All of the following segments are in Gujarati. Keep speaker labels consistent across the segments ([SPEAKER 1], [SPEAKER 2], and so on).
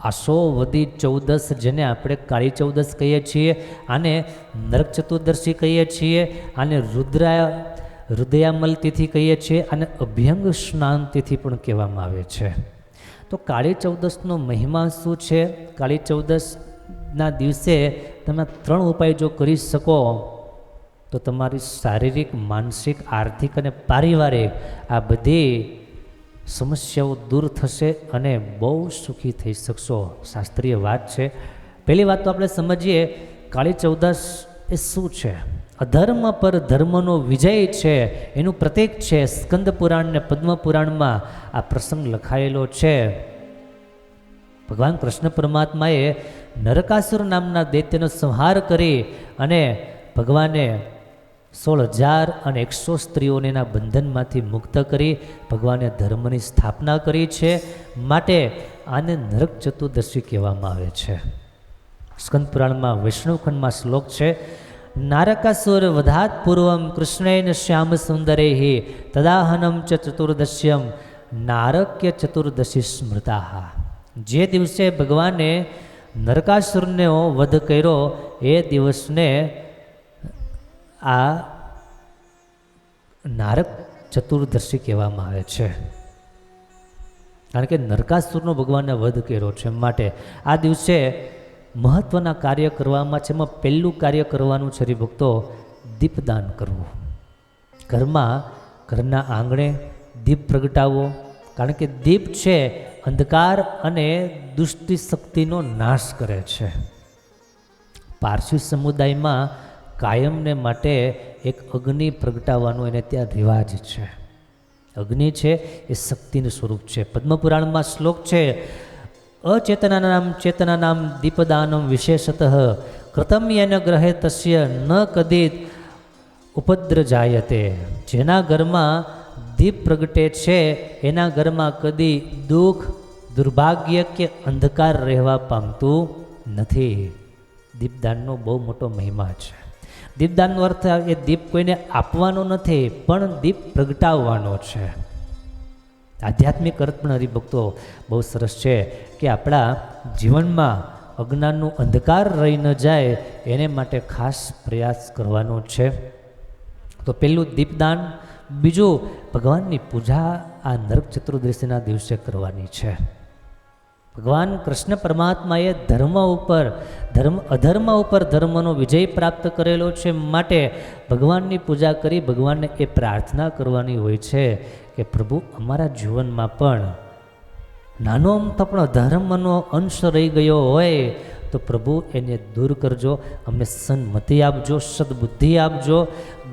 [SPEAKER 1] આસો વદી ચૌદસ, જેને આપણે કાળી ચૌદસ કહીએ છીએ, આને નરક ચતુર્દશી કહીએ છીએ, આને હૃદયામલ તિથિ કહીએ છીએ, અને અભ્યંગ સ્નાન તિથિ પણ કહેવામાં આવે છે. તો કાળી ચૌદસનો મહિમા શું છે? કાળી ચૌદસના દિવસે તમે 3 ઉપાય જો કરી શકો તો તમારી શારીરિક, માનસિક, આર્થિક અને પારિવારિક આ બધી સમસ્યાઓ દૂર થશે અને બહુ સુખી થઈ શકશો. શાસ્ત્રીય વાત છે. પહેલી વાત તો આપણે સમજીએ, કાળી ચૌદસ એ શું છે? અધર્મ પર ધર્મનો વિજય છે એનું પ્રતીક છે. સ્કંદ પુરાણ ને પદ્મ પુરાણમાં આ પ્રસંગ લખાયેલો છે. ભગવાન કૃષ્ણ પરમાત્માએ નરકાસુર નામના દૈત્યનો સંહાર કરી અને ભગવાને 16,100 સ્ત્રીઓને એના બંધનમાંથી મુક્ત કરી ભગવાને ધર્મની સ્થાપના કરી છે. માટે આને નરક ચતુર્દશી કહેવામાં આવે છે. સ્કંદ પુરાણમાં વૈષ્ણવખંડમાં શ્લોક છે, નારકાસુર વધાત પૂર્વમ કૃષ્ણેન શ્યામ સુંદરેહી તદાહનમ ચ ચતુર્દશ્યમ નારક્ય ચતુર્દશી સ્મૃતા. જે દિવસે ભગવાને નરકાસુરનો વધ કર્યો એ દિવસને આ નારક ચતુર્દશી કહેવામાં આવે છે. કારણ કે નરકાસુરનો ભગવાને વધ કર્યો છે, માટે આ દિવસે મહત્વના કાર્ય કરવામાં છે. એમાં પહેલું કાર્ય કરવાનું છે હરિભક્તો, દીપદાન કરવું. ઘરના આંગણે દીપ પ્રગટાવવો. કારણ કે દીપ છે અંધકાર અને દુષ્ટિ શક્તિનો નાશ કરે છે. પારસી સમુદાયમાં કાયમને માટે એક અગ્નિ પ્રગટાવવાનો એને ત્યાં રિવાજ છે. અગ્નિ છે એ શક્તિનું સ્વરૂપ છે. પદ્મપુરાણમાં શ્લોક છે, અચેતનાનામ ચેતનાનામ દીપદાનમ વિશેષતઃ કૃતમ યેન ગ્રહે તસ્ય ન કદિત ઉપદ્ર જાયતે. જેના ઘરમાં દીપ પ્રગટે છે એના ઘરમાં કદી દુઃખ, દુર્ભાગ્ય કે અંધકાર રહેવા પામતું નથી. દીપદાનનો બહુ મોટો મહિમા છે. દીપદાનનો અર્થ એ દીપ કોઈને આપવાનો નથી, પણ દીપ પ્રગટાવવાનો છે. આધ્યાત્મિક અર્થ પણ હરિભક્તો બહુ સરસ છે કે આપણા જીવનમાં અજ્ઞાનનું અંધકાર રહી ન જાય એને માટે ખાસ પ્રયાસ કરવાનો છે. તો પહેલું દીપદાન. બીજું, ભગવાનની પૂજા આ નરક ચતુર્દશીના દિવસે કરવાની છે. ભગવાન કૃષ્ણ પરમાત્માએ અધર્મ ઉપર ધર્મનો વિજય પ્રાપ્ત કરેલો છે. માટે ભગવાનની પૂજા કરી ભગવાનને એ પ્રાર્થના કરવાની હોય છે કે પ્રભુ, અમારા જીવનમાં પણ નાનો અમથો પણ ધર્મનો અંશ રહી ગયો હોય તો પ્રભુ એને દૂર કરજો. અમને સન્મતિ આપજો, સદબુદ્ધિ આપજો,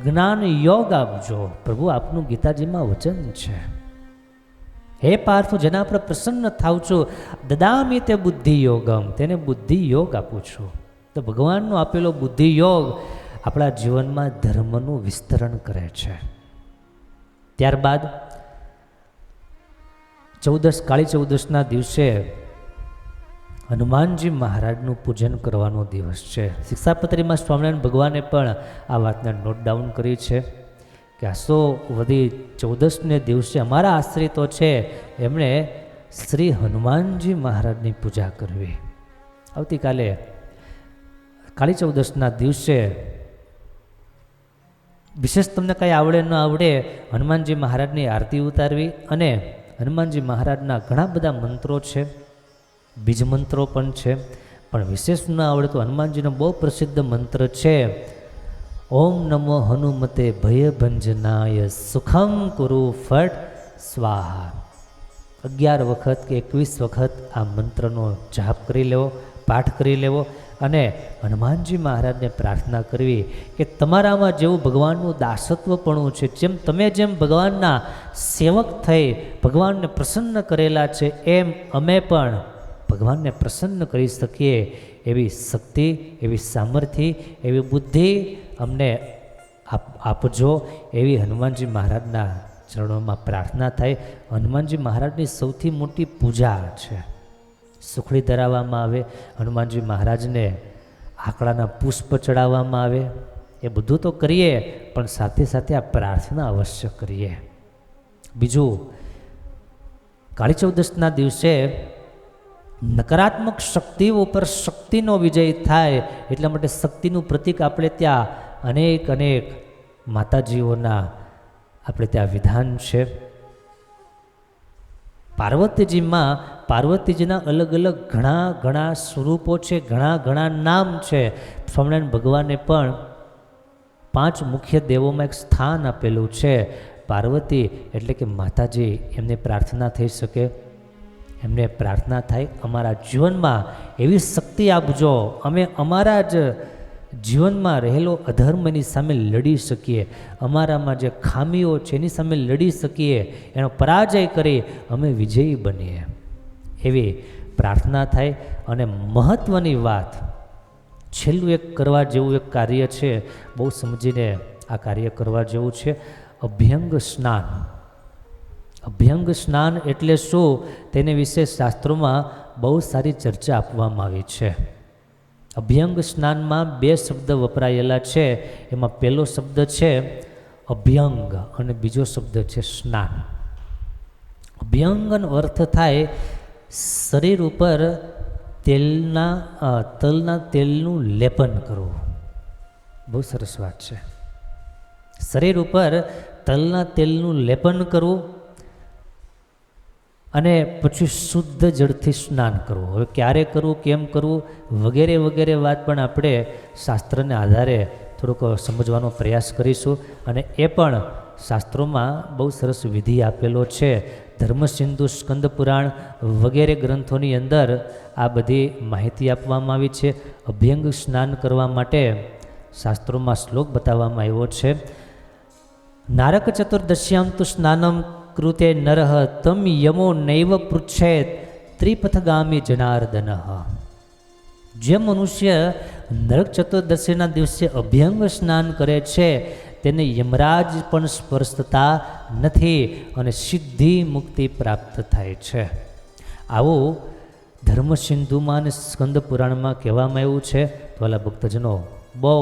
[SPEAKER 1] જ્ઞાન યોગ આપજો. પ્રભુ, આપનું ગીતાજીમાં વચન છે, હે પાર્થ, જેના પર પ્રસન્ન થાવ છું, દદામી તે બુદ્ધિ યોગમ, તેને બુદ્ધિ યોગ આપું છું. તો ભગવાનનો આપેલો બુદ્ધિ યોગ આપણા જીવનમાં ધર્મનું વિસ્તરણ કરે છે. ત્યારબાદ કાળી ચૌદશના દિવસે હનુમાનજી મહારાજનું પૂજન કરવાનો દિવસ છે. શિક્ષાપત્રીમાં સ્વામિનારાયણ ભગવાને પણ આ વાતને નોટ ડાઉન કરી છે કે આસો વધી ચૌદશને દિવસે અમારા આશ્રિતો છે એમણે શ્રી હનુમાનજી મહારાજની પૂજા કરવી. આવતીકાલે કાળી ચૌદશના દિવસે વિશેષ તમને કંઈ આવડે ન આવડે, હનુમાનજી મહારાજની આરતી ઉતારવી. અને હનુમાનજી મહારાજના ઘણા બધા મંત્રો છે, બીજ મંત્રો પણ છે, પણ વિશેષ ન આવડે તો હનુમાનજીનો બહુ પ્રસિદ્ધ મંત્ર છે, ઓમ નમો હનુમતે ભયભંજનાય સુખમ કુરુ ફટ સ્વાહા. 11 વખત કે 21 વખત આ મંત્રનો જાપ કરી લેવો, પાઠ કરી લેવો અને હનુમાનજી મહારાજને પ્રાર્થના કરવી કે તમારામાં જેવું ભગવાનનું દાસત્વપણું છે, જેમ ભગવાનના સેવક થઈ ભગવાનને પ્રસન્ન કરેલા છે, એમ અમે પણ ભગવાનને પ્રસન્ન કરી શકીએ એવી શક્તિ, એવી સામર્થ્ય, એવી બુદ્ધિ અમને આપજો, એવી હનુમાનજી મહારાજના ચરણોમાં પ્રાર્થના થાય. હનુમાનજી મહારાજની સૌથી મોટી પૂજા છે. સુખડી ધરાવવામાં આવે, હનુમાનજી મહારાજને આકડાના પુષ્પ ચડાવવામાં આવે. એ બધું તો કરીએ, પણ સાથે સાથે આ પ્રાર્થના અવશ્ય કરીએ. બીજું, કાળી ચૌદશના દિવસે નકારાત્મક શક્તિઓ પર શક્તિનો વિજય થાય. એટલા માટે શક્તિનું પ્રતીક આપણે ત્યાં અનેક અનેક માતાજીઓના આપણે ત્યાં વિધાન છે. પાર્વતીજીમાં પાર્વતીજીના અલગ અલગ ઘણા સ્વરૂપો છે, ઘણા નામ છે. સ્વામિનારાયણ ભગવાને પણ 5 મુખ્ય દેવોમાં એક સ્થાન આપેલું છે. પાર્વતી એટલે કે માતાજી, એમને પ્રાર્થના થઈ શકે, એમને પ્રાર્થના થાય અમારા જીવનમાં એવી શક્તિ આપજો, અમે અમારા જ જીવનમાં રહેલો અધર્મની સામે લડી શકીએ, અમારામાં જે ખામીઓ છે એની સામે લડી શકીએ, એનો પરાજય કરી અમે વિજયી બનીએ, એવી પ્રાર્થના થાય. અને મહત્ત્વની વાત, છેલ્લું એક કરવા જેવું એક કાર્ય છે, બહુ સમજીને આ કાર્ય કરવા જેવું છે. અભ્યંગ સ્નાન. અભ્યંગ સ્નાન એટલે શું, તેને વિશે શાસ્ત્રોમાં બહુ સારી ચર્ચા આપવામાં આવી છે. અભ્યંગ સ્નાનમાં 2 શબ્દ વપરાયેલા છે. એમાં પહેલો શબ્દ છે અભ્યંગ અને બીજો શબ્દ છે સ્નાન. અભ્યંગનો અર્થ થાય શરીર ઉપર તલના તેલનું લેપન કરવું. બહુ સરસ વાત છે. શરીર ઉપર તલના તેલનું લેપન કરવું અને પછી શુદ્ધ જળથી સ્નાન કરવું. હવે ક્યારે કરવું, કેમ કરવું વગેરે વગેરે વાત પણ આપણે શાસ્ત્રને આધારે થોડુંક સમજવાનો પ્રયાસ કરીશું. અને એ પણ શાસ્ત્રોમાં બહુ સરસ વિધિ આપેલો છે. ધર્મસિંધુ, સ્કંદ પુરાણ વગેરે ગ્રંથોની અંદર આ બધી માહિતી આપવામાં આવી છે. અભ્યંગ સ્નાન કરવા માટે શાસ્ત્રોમાં શ્લોક બતાવવામાં આવ્યો છે. નારક ચતુર્દશ્યામ તુ સ્નાનમ કૃતે નરહ તમ યમો નૈવ પૃચ્છેત ત્રિપથગામી જનાર્દન. જે મનુષ્ય નરક ચતુર્દશીના દિવસે અભ્યંગ સ્નાન કરે છે તેને યમરાજ પણ સ્પર્શતા નથી અને સિદ્ધિ મુક્તિ પ્રાપ્ત થાય છે. આવું ધર્મસિંધુમાં અને સ્કંદ પુરાણમાં કહેવામાં આવ્યું છે. તો વાલા ભક્તજનો, બહુ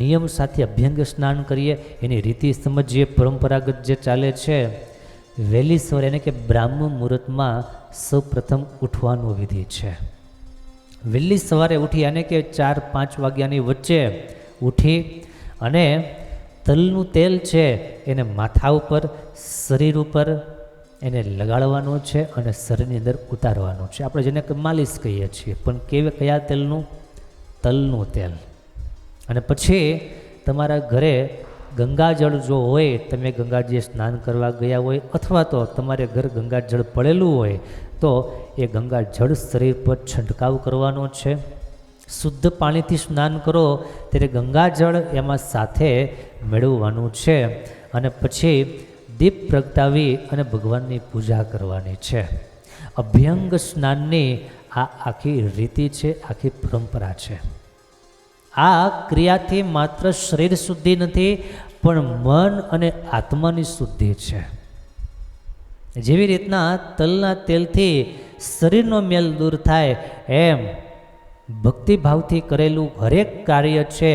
[SPEAKER 1] નિયમ સાથે અભ્યંગ સ્નાન કરીએ, એની રીતિ સમજીએ. પરંપરાગત જે ચાલે છે, વહેલી સવારે એને કે બ્રાહ્મ મુહૂર્તમાં સૌ પ્રથમ ઉઠવાનું વિધિ છે. વહેલી સવારે ઉઠી અને કે 4-5 વાગ્યાની વચ્ચે ઉઠી અને તલનું તેલ છે એને માથા ઉપર, શરીર ઉપર એને લગાડવાનું છે અને શરીરની અંદર ઉતારવાનું છે. આપણે જેને માલિશ કહીએ છીએ, પણ કયા તેલનું? તલનું તેલ. અને પછી તમારા ઘરે ગંગાજળ જો હોય, તમે ગંગાજીએ સ્નાન કરવા ગયા હોય અથવા તો તમારે ઘર ગંગાજળ પડેલું હોય તો એ ગંગાજળ શરીર પર છંટકાવ કરવાનો છે. શુદ્ધ પાણીથી સ્નાન કરો ત્યારે ગંગાજળ એમાં સાથે મેળવવાનું છે. અને પછી દીપ પ્રગટાવી અને ભગવાનની પૂજા કરવાની છે. અભ્યંગ સ્નાનની આ આખી રીતિ છે, આખી પરંપરા છે. આ ક્રિયાથી માત્ર શરીર શુદ્ધિ નથી, પણ મન અને આત્માની શુદ્ધિ છે. જેવી રીતના તલના તેલથી શરીરનો મેલ દૂર થાય, એમ ભક્તિભાવથી કરેલું હરેક કાર્ય છે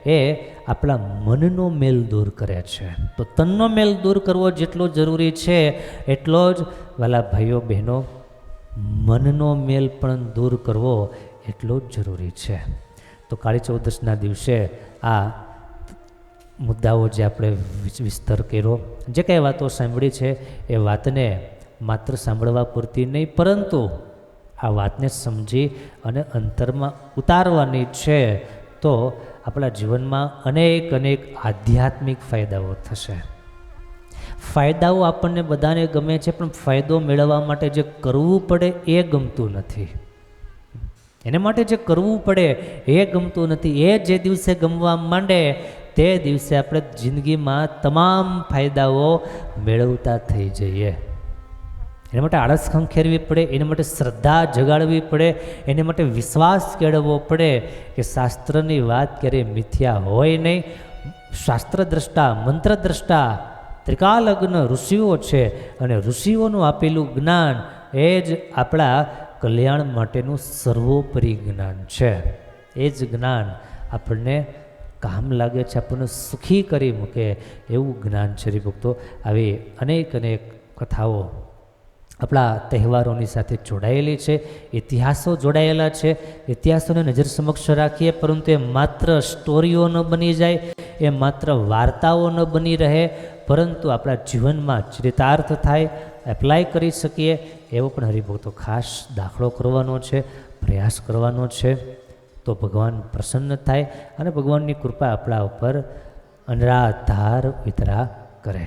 [SPEAKER 1] એ આપણા મનનો મેલ દૂર કરે છે. તો તનનો મેલ દૂર કરવો જેટલો જરૂરી છે, એટલો જ વાલા ભાઈઓ બહેનો મનનો મેલ પણ દૂર કરવો એટલો જ જરૂરી છે. તો કાળી ચૌદશના દિવસે આ મુદ્દાઓ જે આપણે વિસ્તર કર્યો, જે કંઈ વાતો સાંભળી છે એ વાતને માત્ર સાંભળવા પૂરતી નહીં, પરંતુ આ વાતને સમજી અને અંતરમાં ઉતારવાની છે. તો આપણા જીવનમાં અનેક આધ્યાત્મિક ફાયદાઓ થશે. ફાયદાઓ આપણને બધાને ગમે છે, પણ ફાયદો મેળવવા માટે જે કરવું પડે એ ગમતું નથી. એને માટે જે કરવું પડે એ ગમતું નથી. એ જે દિવસે ગમવા માંડે તે દિવસે આપણે જિંદગીમાં તમામ ફાયદાઓ મેળવતા થઈ જઈએ. એના માટે આળસ ખંખેરવી પડે, એના માટે શ્રદ્ધા જગાડવી પડે, એના માટે વિશ્વાસ કેળવવો પડે કે શાસ્ત્રની વાત ક્યારેય મિથ્યા હોય નહીં. શાસ્ત્ર દ્રષ્ટા, મંત્ર દ્રષ્ટા, ત્રિકાલગ્ન ઋષિઓ છે અને ઋષિઓનું આપેલું જ્ઞાન એ જ આપણા કલ્યાણ માટેનું સર્વોપરી જ્ઞાન છે. એ જ જ્ઞાન આપણને કામ લાગે છે, આપણને સુખી કરી મૂકે એવું જ્ઞાન છે. ભક્તો, આવી અનેક કથાઓ આપણા તહેવારોની સાથે જોડાયેલી છે, ઇતિહાસો જોડાયેલા છે. ઇતિહાસોને નજર સમક્ષ રાખીએ, પરંતુ એ માત્ર સ્ટોરીઓ ન બની જાય, એ માત્ર વાર્તાઓ ન બની રહે, પરંતુ આપણા જીવનમાં ચરિતાર્થ થાય, એપ્લાય કરી શકીએ, એવો પણ હરિભક્તો ખાસ દાખલો કરવાનો છે, પ્રયાસ કરવાનો છે. તો ભગવાન પ્રસન્ન થાય અને ભગવાનની કૃપા આપણા ઉપર અનરાધાર વિતરા કરે.